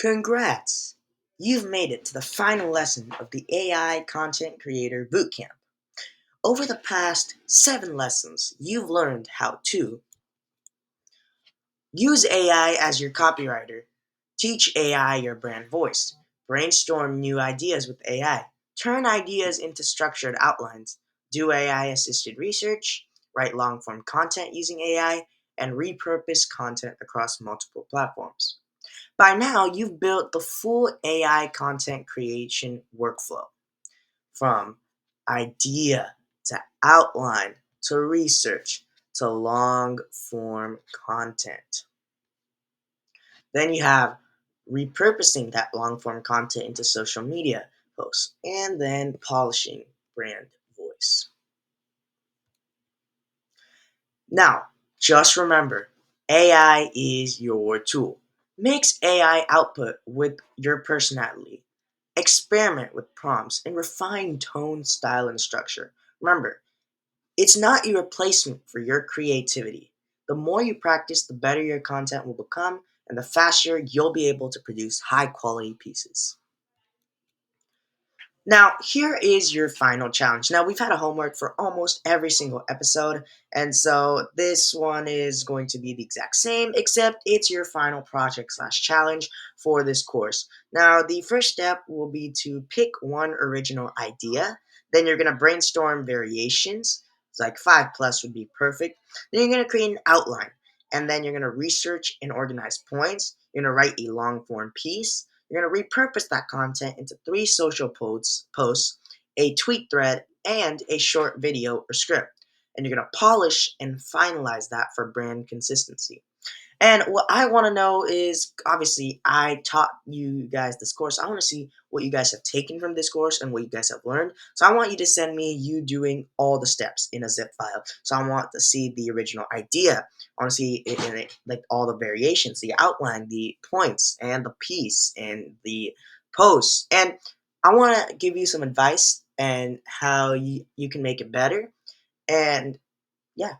Congrats! You've made it to the final lesson of the AI Content Creator Bootcamp. Over the past 7 lessons, you've learned how to use AI as your copywriter, teach AI your brand voice, brainstorm new ideas with AI, turn ideas into structured outlines, do AI assisted research, write long form content using AI, and repurpose content across multiple platforms. By now, you've built the full AI content creation workflow from idea to outline to research to long form content. Then you have repurposing that long form content into social media posts and then polishing brand voice. Now, just remember AI is your tool. Mix AI output with your personality. Experiment with prompts and refine tone, style, and structure. Remember, it's not a replacement for your creativity. The more you practice, the better your content will become, and the faster you'll be able to produce high quality pieces. Now, here is your final challenge. Now, we've had a homework for almost every single episode, and so this one is going to be the exact same, except it's your final project slash challenge for this course. Now, the first step will be to pick one original idea. Then you're going to brainstorm variations. It's like 5+ would be perfect. Then you're going to create an outline, and then you're going to research and organize points. You're going to write a long form piece. You're going to repurpose that content into 3 social posts, a tweet thread, and a short video or script. And you're going to polish and finalize that for brand consistency. And what I want to know is obviously, I taught you guys this course. I want to see what you guys have taken from this course and what you guys have learned. So I want you to send me you doing all the steps in a zip file. So I want to see the original idea. I want to see it in it, like all the variations, the outline, the points, and the piece, and the posts. And I want to give you some advice and how you can make it better. And yeah,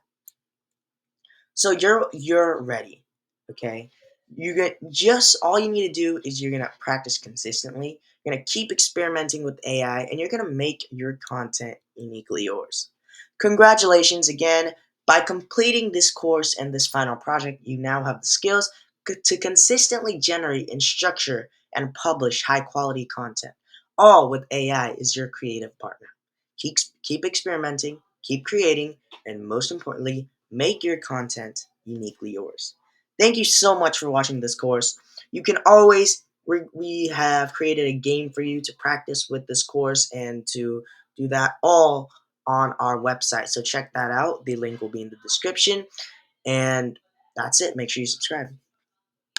so you're ready, okay? You get just all you need to do is you're gonna practice consistently. You're gonna keep experimenting with AI, and you're gonna make your content uniquely yours. Congratulations again! By completing this course and this final project, you now have the skills to consistently generate and structure and publish high quality content. All with AI is your creative partner. Keep experimenting, keep creating, and most importantly, make your content uniquely yours. Thank you so much for watching this course. You can always, we have created a game for you to practice with this course and to do that all on our website. So check that out. The link will be in the description. And that's it. Make sure you subscribe.